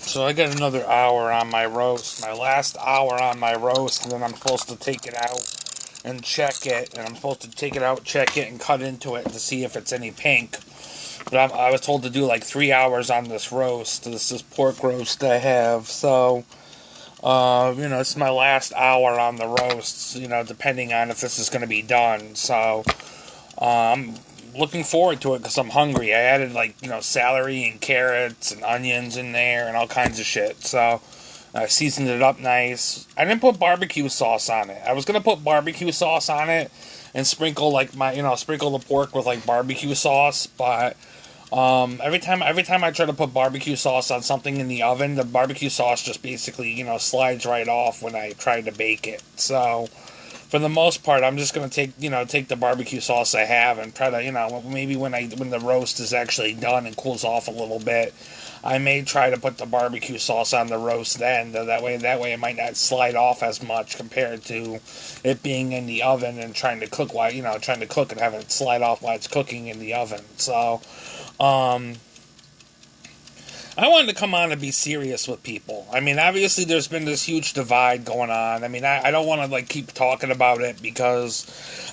So I got another hour on my roast, my last hour on my roast, and then I'm supposed to take it out and check it, and I'm supposed to take it out, check it, and cut into it to see if it's any pink. But I was told to do like 3 hours on this roast, this pork roast I have, so, it's my last hour on the roast, depending on if this is going to be done, so, I'm looking forward to it because I'm hungry. I added celery and carrots and onions in there and all kinds of shit, so I seasoned it up nice. I didn't put barbecue sauce on it. I was going to put barbecue sauce on it and sprinkle sprinkle the pork with barbecue sauce, but every time I try to put barbecue sauce on something in the oven, the barbecue sauce just basically, slides right off when I try to bake it. So, for the most part, I'm just gonna take the barbecue sauce I have and try to, maybe when the roast is actually done and cools off a little bit, I may try to put the barbecue sauce on the roast then. That way it might not slide off as much compared to it being in the oven and trying to cook and having it slide off while it's cooking in the oven. So, I wanted to come on and be serious with people. I mean, obviously there's been this huge divide going on. I mean, I don't want to keep talking about it because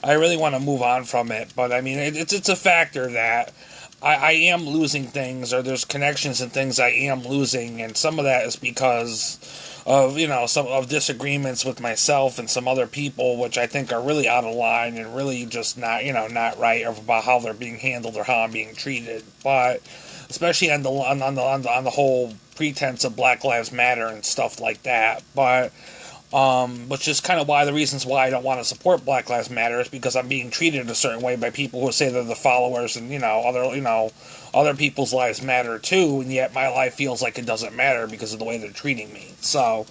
I really want to move on from it. But I mean, it's a factor that I am losing things, or there's connections and things I am losing, and some of that is because of some of disagreements with myself and some other people, which I think are really out of line and really just not not right about how they're being handled or how I'm being treated. But especially on the whole pretense of Black Lives Matter and stuff like that. But which is kind of the reasons why I don't want to support Black Lives Matter is because I'm being treated a certain way by people who say they're the followers and other people's lives matter too, and yet my life feels like it doesn't matter because of the way they're treating me. So,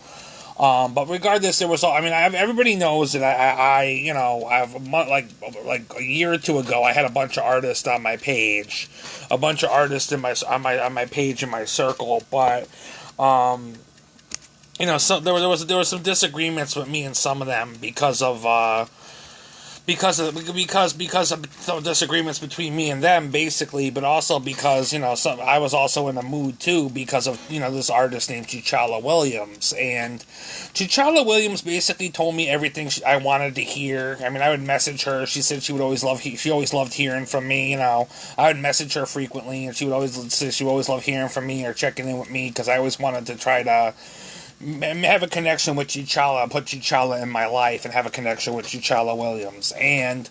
but regardless, everybody knows that I've a year or two ago I had a bunch of artists on my page, on my page in my circle, but so there was some disagreements with me and some of them because of some disagreements between me and them, basically, but also because I was also in a mood too because of this artist named T'Challa Williams, and T'Challa Williams basically told me everything I wanted to hear. I mean, I would message her. She said she always loved hearing from me. I would message her frequently, and she would always say she would always love hearing from me or checking in with me because I always wanted to try to have a connection with T'Challa, put T'Challa in my life and have a connection with T'Challa Williams. And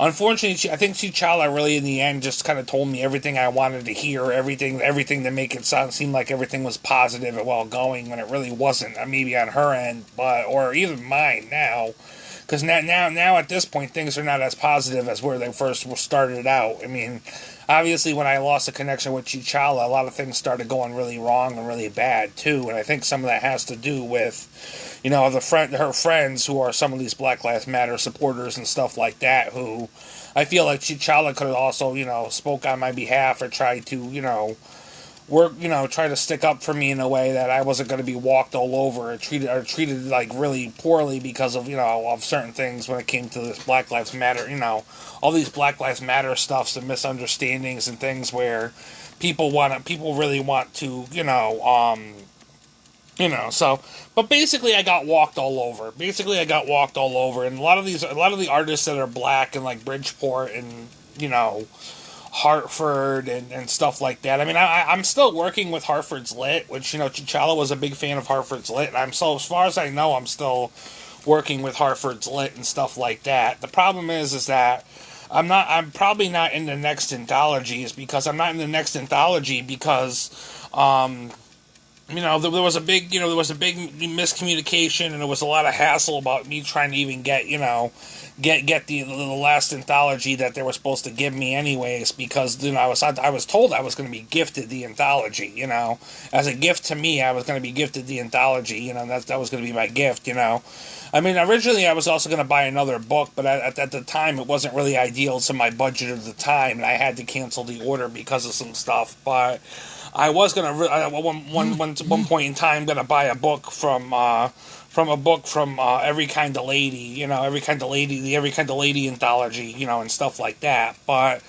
unfortunately, I think T'Challa really in the end just kind of told me everything I wanted to hear, everything to make it seem like everything was positive and well going when it really wasn't. Maybe on her end, or even mine now. Because now at this point, things are not as positive as where they first started out. I mean, obviously, when I lost a connection with T'Challa, a lot of things started going really wrong and really bad, too. And I think some of that has to do with, her friends who are some of these Black Lives Matter supporters and stuff like that, who I feel like T'Challa could have also, spoke on my behalf or tried to, try to stick up for me in a way that I wasn't going to be walked all over or treated really poorly because of, of certain things when it came to this Black Lives Matter, all these Black Lives Matter stuffs and misunderstandings and things where people really want to, so, but basically I got walked all over. And a lot of the artists that are black in Bridgeport and, Hartford and stuff like that. I mean, I'm still working with Hartford's Lit, which, T'Challa was a big fan of Hartford's Lit, and as far as I know, I'm still working with Hartford's Lit and stuff like that. The problem is that I'm probably not in the next anthology because there was a big miscommunication, and there was a lot of hassle about me trying to even get the last anthology that they were supposed to give me anyways, because I was told I was going to be gifted the anthology, as a gift to me. I was going to be gifted the anthology, that was going to be my gift, I mean, originally I was also going to buy another book, but at the time it wasn't really ideal to my budget at the time, and I had to cancel the order because of some stuff. But I was going to at one point in time going to buy a book from Every Kind of Lady, the Every Kind of Lady anthology, and stuff like that. But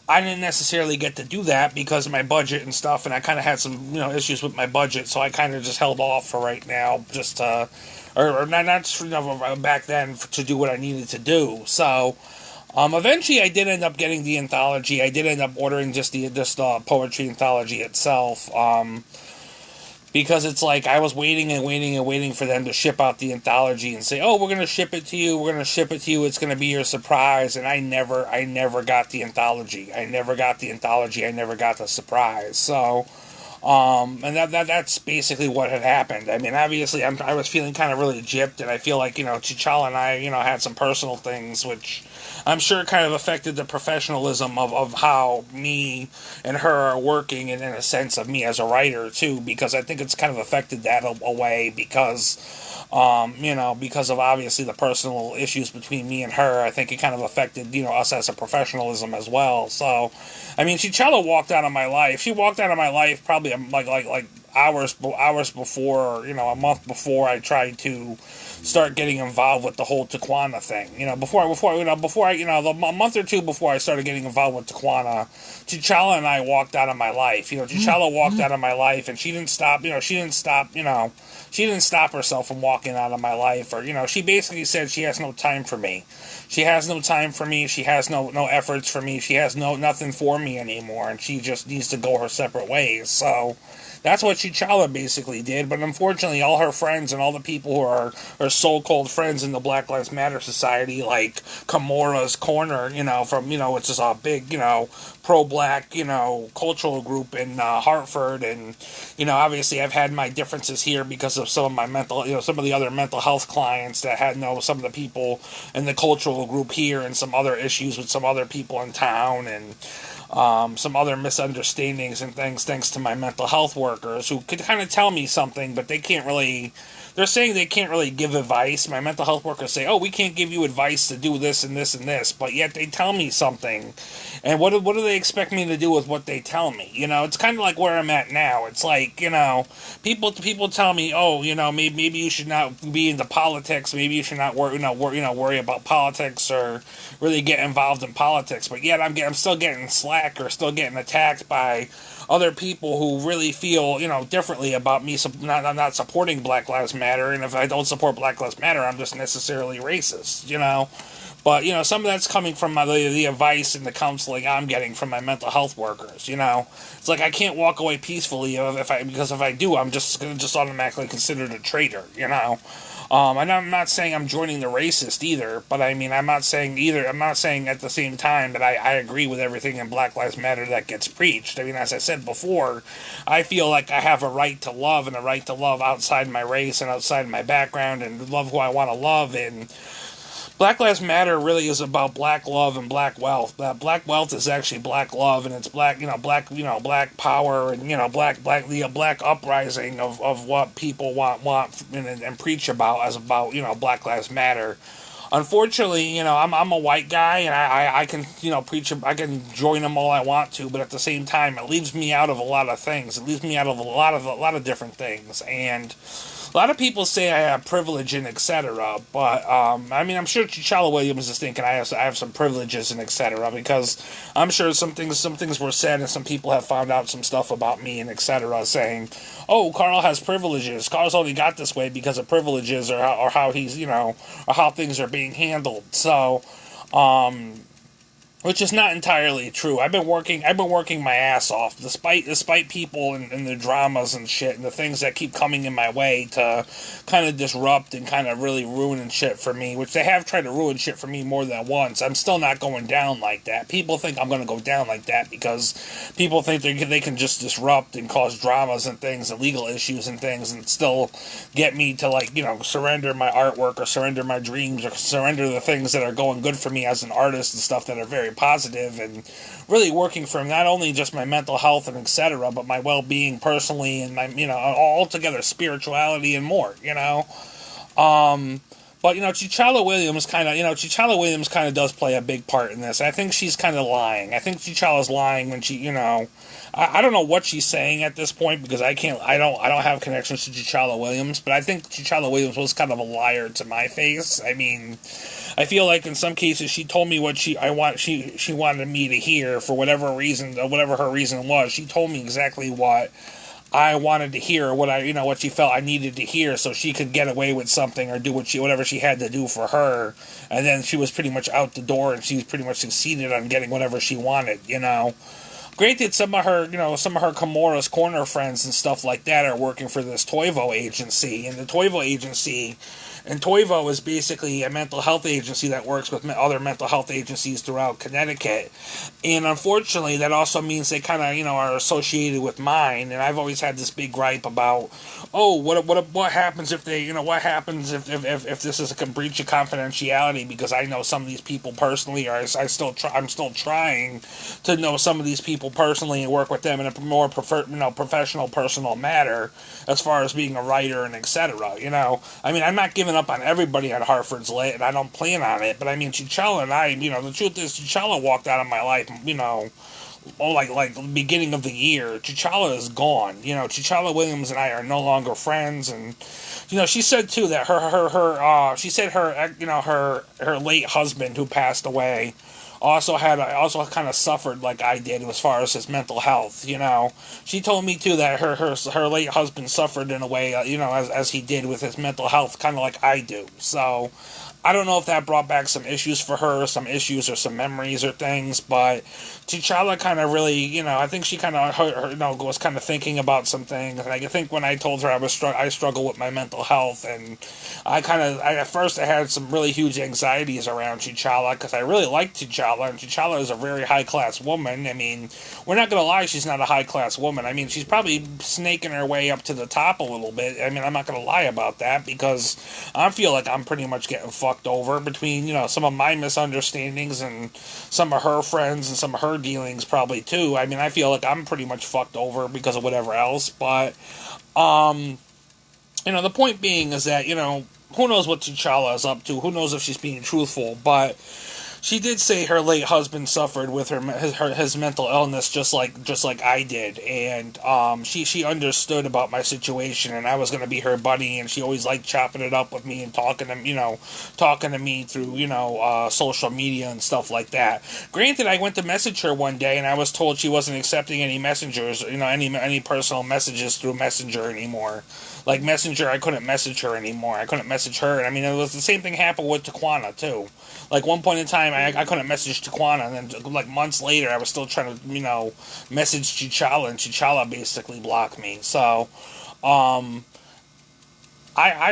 I didn't necessarily get to do that because of my budget and stuff, and I kind of had some, issues with my budget, so I kind of just held off for right now, just or not just, back then to do what I needed to do. So, eventually I did end up getting the anthology. I did end up ordering just the poetry anthology itself. Because it's like I was waiting and waiting and waiting for them to ship out the anthology and say, "Oh, we're gonna ship it to you. We're gonna ship it to you. It's gonna be your surprise." And I never got the anthology. I never got the surprise. So, and that's basically what had happened. I mean, obviously, I was feeling kind of really gypped, and I feel like T'Challa and I had some personal things which I'm sure kind of affected the professionalism of how me and her are working, and in a sense of me as a writer too, because I think it's kind of affected that a way because, because of obviously the personal issues between me and her. I think it kind of affected, us as a professionalism as well. So, I mean, T'Challa walked out of my life. She walked out of my life probably like hours before, a month before I tried to start getting involved with the whole Taquana thing. A month or two before I started getting involved with Taquana, T'Challa and I walked out of my life. T'Challa walked out of my life, and she didn't stop herself from walking out of my life, or, she basically said she has no time for me. She has no time for me. She has no efforts for me. She has nothing for me anymore, and she just needs to go her separate ways. So that's what T'Challa basically did, but unfortunately all her friends and all the people who are her so-called friends in the Black Lives Matter Society, like Kamora's Corner, which is a big, pro-black, cultural group in Hartford, and, obviously I've had my differences here because of some of the other mental health clients that had, some of the people in the cultural group here, and some other issues with some other people in town, and some other misunderstandings and things thanks to my mental health workers who could kind of tell me something, but they're saying they can't really give advice. My mental health workers say, "Oh, we can't give you advice to do this and this and this," but yet they tell me something. And what do they expect me to do with what they tell me? It's kind of like where I'm at now. It's like, people tell me, "Oh, maybe you should not be into politics. Maybe you should not worry about politics or really get involved in politics." But yet I'm still getting slack or still getting attacked by other people who really feel, differently about me not supporting Black Lives Matter. And if I don't support Black Lives Matter, I'm just necessarily racist, But, some of that's coming from the advice and the counseling I'm getting from my mental health workers, It's like I can't walk away peacefully because if I do, I'm just going to just automatically considered a traitor, And I'm not saying I'm joining the racist either, but I mean, I'm not saying at the same time that I agree with everything in Black Lives Matter that gets preached. I mean, as I said before, I feel like I have a right to love, and a right to love outside my race and outside my background, and love who I want to love. And Black Lives Matter really is about black love and black wealth. Black wealth is actually black love, and it's black power, and the black uprising of what people want and preach about as about Black Lives Matter. Unfortunately, I'm a white guy, and I can preach. I can join them all I want to, but at the same time, it leaves me out of a lot of things. It leaves me out of a lot of different things, and a lot of people say I have privilege and etc. But I mean, I'm sure T'Challa Williams is thinking I have some privileges and etc. Because I'm sure some things were said, and some people have found out some stuff about me and etc. Saying, "Oh, Carl has privileges. Carl's only got this way because of privileges, or how he's or how things are being handled." So, which is not entirely true. I've been working my ass off, despite people and the dramas and shit and the things that keep coming in my way to kind of disrupt and kind of really ruin shit for me, which they have tried to ruin shit for me more than once. I'm still not going down like that. People think I'm going to go down like that because people think they can just disrupt and cause dramas and things and legal issues and things and still get me to surrender my artwork or surrender my dreams or surrender the things that are going good for me as an artist and stuff that are very positive and really working for not only just my mental health and etc., but my well-being personally and my altogether spirituality and more. But, T'Challa Williams kind of does play a big part in this. I think she's kind of lying. I think T'Challa's lying when she, I don't know what she's saying at this point because I don't have connections to T'Challa Williams, but I think T'Challa Williams was kind of a liar to my face. I mean, I feel like in some cases she told me what she wanted me to hear for whatever reason, or whatever her reason was. She told me exactly what I wanted to hear, or what she felt I needed to hear, so she could get away with something or do whatever she had to do for her. And then she was pretty much out the door, and she pretty much succeeded on getting whatever she wanted. Granted, some of her Kimura's Corner friends and stuff like that are working for this Toivo agency, and the Toivo agency. And Toivo is basically a mental health agency that works with other mental health agencies throughout Connecticut. And unfortunately, that also means they kind of, are associated with mine. And I've always had this big gripe about, what happens if they, what happens if this is a breach of confidentiality? Because I know some of these people personally, or I'm still trying to know some of these people personally and work with them in a more professional, personal matter as far as being a writer and etc. I mean, I'm not giving up on everybody at Hartford's lit, and I don't plan on it, but I mean, T'Challa and I, the truth is, T'Challa walked out of my life, like the beginning of the year. T'Challa is gone. T'Challa Williams and I are no longer friends, and, she said, too, that her late husband, who passed away, also kind of suffered like I did as far as his mental health. She told me too that her late husband suffered in a way, as he did with his mental health, kind of like I do. So I don't know if that brought back some issues for her, some issues or some memories or things, but T'Challa kind of really, I think she kind of, was kind of thinking about some things. And I think when I told her I struggle with my mental health, and at first I had some really huge anxieties around T'Challa because I really like T'Challa, and T'Challa is a very high-class woman. I mean, we're not going to lie, she's not a high-class woman. I mean, she's probably snaking her way up to the top a little bit. I mean, I'm not going to lie about that because I feel like I'm pretty much getting fucked over between, some of my misunderstandings and some of her friends and some of her dealings probably too. I mean, I feel like I'm pretty much fucked over because of whatever else, but, the point being is that, who knows what T'Challa is up to, who knows if she's being truthful, but she did say her late husband suffered with his mental illness just like I did, and she understood about my situation, and I was gonna be her buddy, and she always liked chopping it up with me and talking to me through social media and stuff like that. Granted, I went to message her one day, and I was told she wasn't accepting any messengers, any personal messages through Messenger anymore. Like Messenger, I couldn't message her anymore. I couldn't message her, and I mean, it was the same thing happened with Taquana too. Like, one point in time, I couldn't message Taquana, and then, like, months later, I was still trying to, message T'Challa, and T'Challa basically blocked me. So, I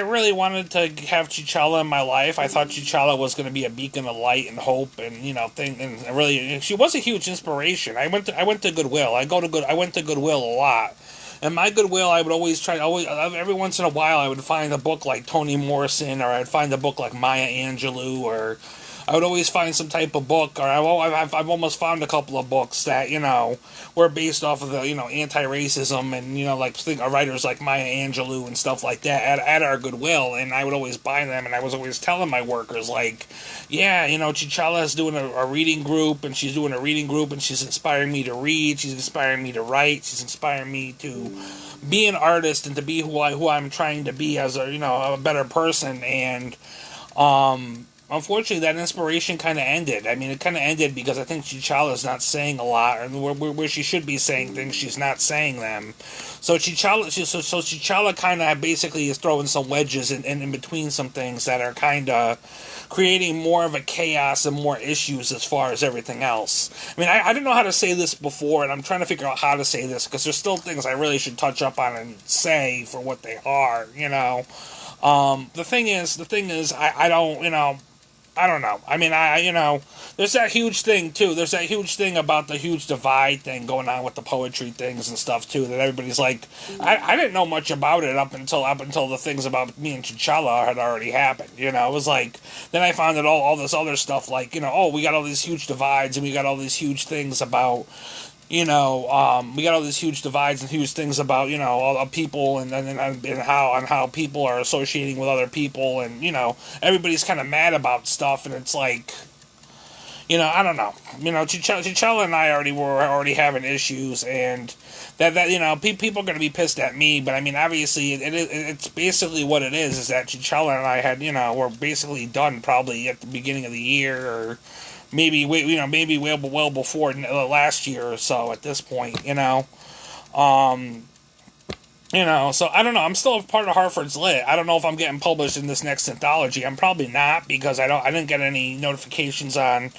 really wanted to have T'Challa in my life. I thought T'Challa was going to be a beacon of light and hope, and, and really, she was a huge inspiration. I went to Goodwill. I went to Goodwill a lot. And my Goodwill, I would every once in a while, I would find a book like Toni Morrison, or I'd find a book like Maya Angelou, or I would always find some type of book, or I've almost found a couple of books that, were based off of the, anti-racism and, like writers like Maya Angelou and stuff like that at our Goodwill, and I would always buy them, and I was always telling my workers, like, yeah, T'Challa is doing a reading group, and she's doing a reading group, and she's inspiring me to read, she's inspiring me to write, she's inspiring me to be an artist and to be who I'm trying to be as a better person, and, unfortunately, that inspiration kind of ended. I mean, it kind of ended because I think T'Challa's not saying a lot, and where she should be saying things, she's not saying them. So T'Challa kind of basically is throwing some wedges in between some things that are kind of creating more of a chaos and more issues as far as everything else. I mean, I didn't know how to say this before, and I'm trying to figure out how to say this because there's still things I really should touch up on and say for what they are. The thing is, I don't. I don't know. I mean, there's that huge thing, too. There's that huge thing about the huge divide thing going on with the poetry things and stuff, too, that everybody's like, I didn't know much about it up until the things about me and T'Challa had already happened, It was like, then I found that all this other stuff, like, we got all these huge divides, and we got all these huge things about, we got all these huge divides and huge things about, all people and how people are associating with other people, and, everybody's kind of mad about stuff, and it's like, I don't know. Chichella and I were already having issues, and that people are going to be pissed at me. But I mean, obviously, it's basically what it is that Chichella and I had, were basically done probably at the beginning of the year, or maybe well before last year or so. At this point, so I don't know. I'm still a part of Hartford's Lit. I don't know if I'm getting published in this next anthology. I'm probably not, because I didn't get any notifications on,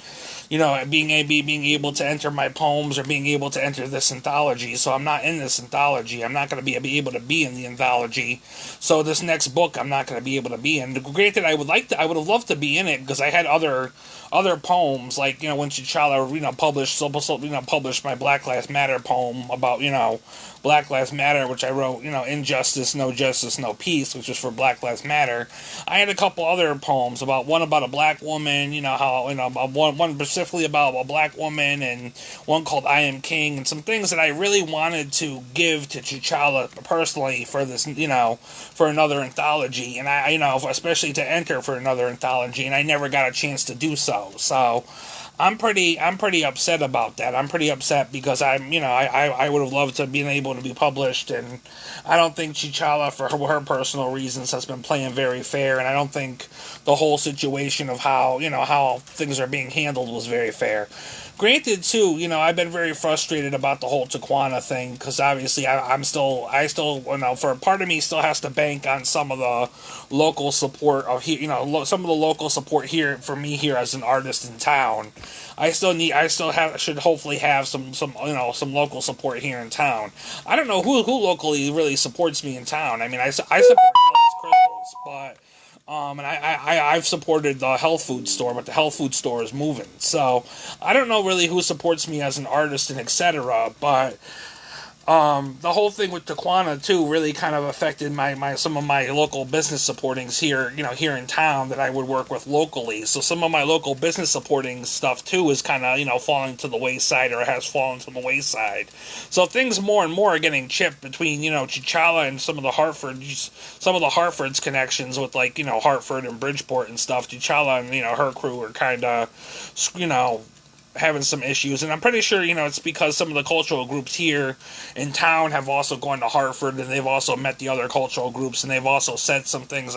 being able to enter my poems or being able to enter this anthology. So I'm not in this anthology. I'm not going to be able to be in the anthology. So this next book, I'm not going to be able to be in. Granted, I would have loved to be in it, because I had other poems, like, when T'Challa, published my Black Lives Matter poem about, Black Lives Matter, which I wrote, Injustice, No Justice, No Peace, which was for Black Lives Matter. I had a couple other poems, one about a black woman, one specifically about a black woman, and one called I Am King, and some things that I really wanted to give to T'Challa personally for this, for another anthology, and I especially to enter for another anthology, and I never got a chance to do so. So I'm pretty upset about that. I'm pretty upset because I would have loved to have been able to be published, and I don't think T'Challa, for her personal reasons, has been playing very fair, and I don't think the whole situation of how things are being handled was very fair. Granted, too, I've been very frustrated about the whole Taquana thing, because obviously I still, for a part of me still has to bank on some of the local support of some of the local support here for me here as an artist in town. Should hopefully have some local support here in town. I don't know who locally really supports me in town. I mean, I support Crystals, but and I've supported the health food store, but the health food store is moving. So I don't know really who supports me as an artist and etc. But the whole thing with Taquana too really kind of affected some of my local business supportings here, here in town that I would work with locally. So some of my local business supporting stuff too is kind of, falling to the wayside, or has fallen to the wayside. So things more and more are getting chipped between, T'Challa and some of the Hartford's connections with, like, Hartford and Bridgeport and stuff. T'Challa and, her crew are kind of, having some issues, and I'm pretty sure, it's because some of the cultural groups here in town have also gone to Hartford, and they've also met the other cultural groups, and they've also said some things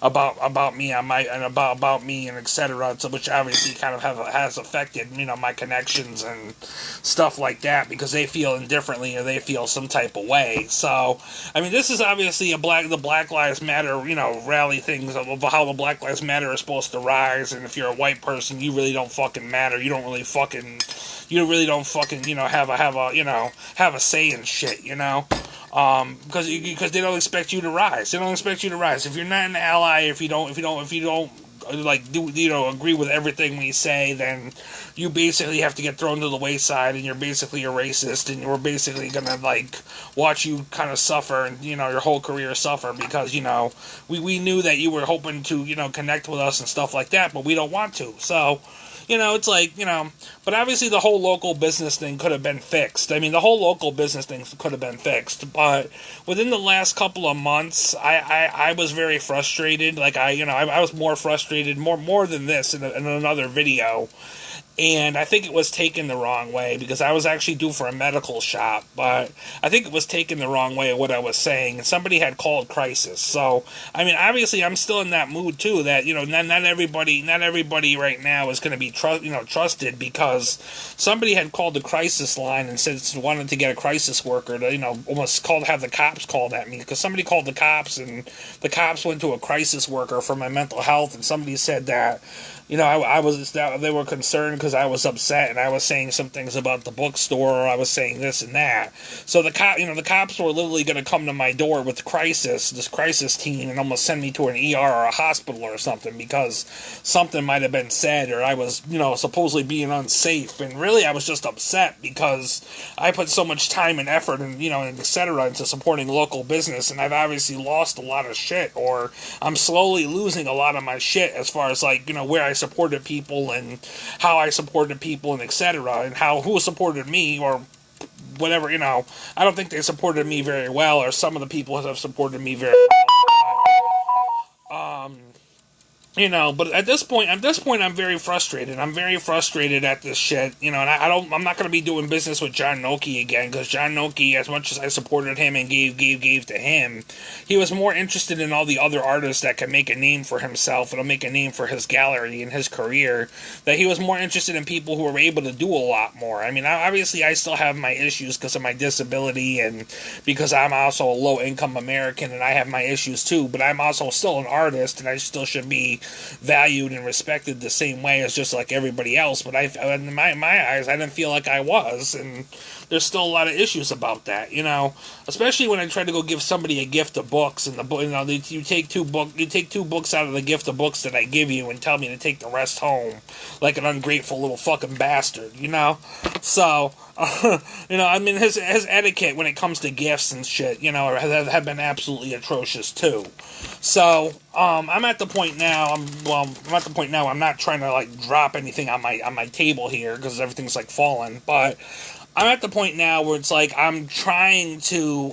about me about me and etc., which obviously kind of has affected, my connections and stuff like that, because they feel indifferently or they feel some type of way. So, I mean, this is obviously the Black Lives Matter, rally things of how the Black Lives Matter is supposed to rise, and if you're a white person, you really don't fucking matter. You really don't fucking have a say in shit, because they don't expect you to rise. They don't expect you to rise if you're not an ally. If you don't agree with everything we say, then you basically have to get thrown to the wayside, and you're basically a racist, and we're basically gonna watch you kind of suffer, and your whole career suffer, because we knew that you were hoping to connect with us and stuff like that, but we don't want to. So it's like, but obviously the whole local business thing could have been fixed. I mean, the whole local business thing could have been fixed, but within the last couple of months, I was very frustrated. Like, I was more frustrated, more than this in another video. And I think it was taken the wrong way, because I was actually due for a medical shot, but I think it was taken the wrong way of what I was saying, and somebody had called crisis. So, I mean, obviously I'm still in that mood too, that, not everybody right now is going to be trusted, because somebody had called the crisis line and said wanted to get a crisis worker to, almost have the cops called at me, because somebody called the cops, and the cops went to a crisis worker for my mental health, and somebody said that, they were concerned because I was upset and I was saying some things about the bookstore, or I was saying this and that. So the cops were literally going to come to my door with this crisis team, and almost send me to an ER or a hospital or something, because something might have been said, or I was, supposedly being unsafe. And really, I was just upset because I put so much time and effort and, and et cetera into supporting local business, and I've obviously lost a lot of shit, or I'm slowly losing a lot of my shit as far as, where I supported people and how I supported people and etc. and who supported me or whatever, I don't think they supported me very well, or some of the people have supported me very well. But at this point, I'm very frustrated. I'm very frustrated at this shit, and I'm not going to be doing business with John Noki again, because John Noki, as much as I supported him and gave to him, he was more interested in all the other artists that can make a name for himself and make a name for his gallery and his career, that he was more interested in people who were able to do a lot more. I mean, obviously, I still have my issues because of my disability and because I'm also a low-income American and I have my issues too, but I'm also still an artist and I still should be valued and respected the same way as just like everybody else, but in my eyes, I didn't feel like I was, and there's still a lot of issues about that, especially when I try to go give somebody a gift of books, and you take two books out of the gift of books that I give you and tell me to take the rest home, like an ungrateful little fucking bastard, so, I mean, his etiquette when it comes to gifts and shit, have been absolutely atrocious too. So, I'm at the point now. I'm not trying to like drop anything on my table here because everything's like falling. But I'm at the point now where it's like I'm trying to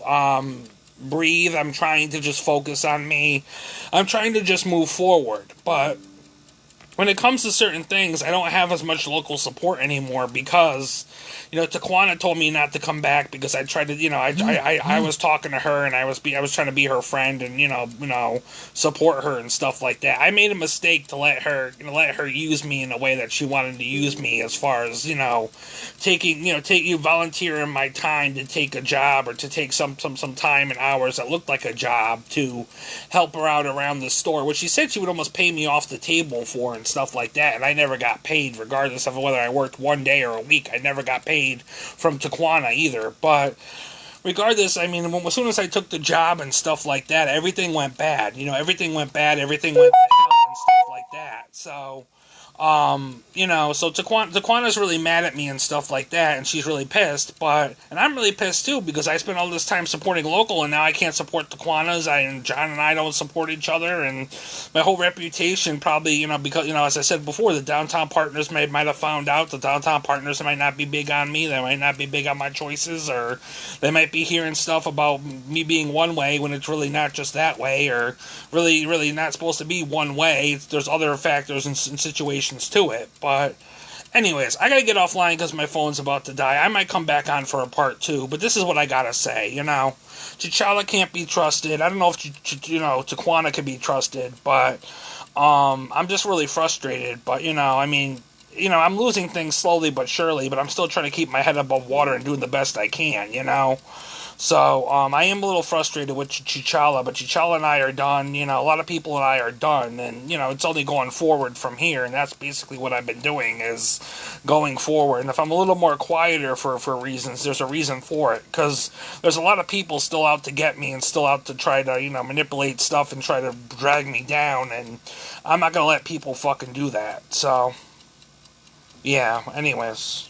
breathe. I'm trying to just focus on me. I'm trying to just move forward. But when it comes to certain things, I don't have as much local support anymore because, Taquana told me not to come back because I tried to, I was talking to her and I was trying to be her friend and, support her and stuff like that. I made a mistake to let her use me in a way that she wanted to use me, as far as, volunteering my time to take a job or to take some time and hours that looked like a job to help her out around the store, which she said she would almost pay me off the table for and stuff like that, and I never got paid, regardless of whether I worked one day or a week. I never got paid from Taquana either, but regardless, I mean, as soon as I took the job and stuff like that, everything went bad. Everything went bad, everything went to hell and stuff like that, so so Taquana's really mad at me and stuff like that, and she's really pissed, and I'm really pissed too, because I spent all this time supporting local, and now I can't support Taquana's, and John and I don't support each other, and my whole reputation probably, because, as I said before, the downtown partners might have found out, the downtown partners might not be big on me, they might not be big on my choices, or they might be hearing stuff about me being one way when it's really not just that way, or really not supposed to be one way. There's other factors and situations to it, but anyways, I gotta get offline because my phone's about to die. I might come back on for a part 2, but this is what I gotta say, T'Challa can't be trusted. I don't know if, Taquana can be trusted, but, I'm just really frustrated, but, I'm losing things slowly but surely, but I'm still trying to keep my head above water and doing the best I can, So, I am a little frustrated with T'Challa, but T'Challa and I are done, a lot of people and I are done, and, it's only going forward from here, and that's basically what I've been doing, is going forward, and if I'm a little more quieter for reasons, there's a reason for it, because there's a lot of people still out to get me, and still out to try to, manipulate stuff and try to drag me down, and I'm not gonna let people fucking do that, so, yeah, anyways.